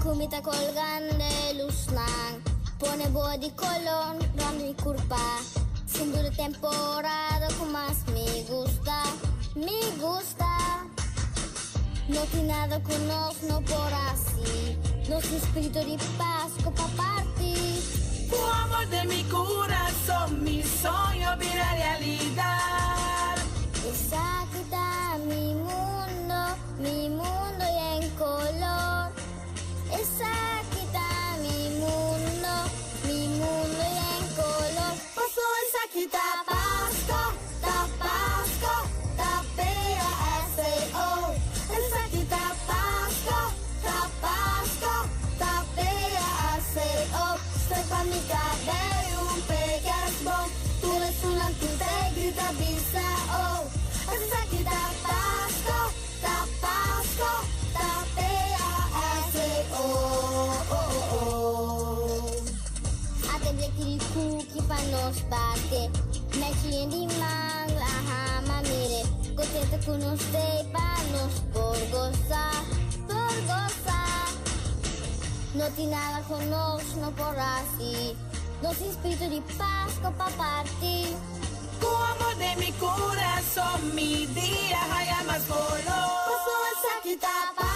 Kumita colgando de luz lang. Pone body color, rondo mi curva. Siendo de temporada que más me gusta. Me gusta. No tiene nada con nos, no por así. Los espíritus de paz, copa party. Tu amor de mi corazón, mi sueño vira realidad. Esa quita mi mundo y en color. Esa quita mi mundo y en color. Paso esa quita Tabasco, Tabasco, T-A-P-A-S-O. esa quita Tabasco, T-A-P-A-S-O. Stai pa mi cabello un pegasbon. Tu eres una grita visa oh. Esa quita Tabasco, T-A-P-A-S-O. Até aquele cookie pra nos bater. Mexinha de manga, rama, mire. Contenta com nos dei pra nos por gozar, por gozar. No tiene nada con nos, no por así. Nos espíritu de paz, copa party. Tu amor de mi corazón, mi día haya más color. Paso esa quita paz.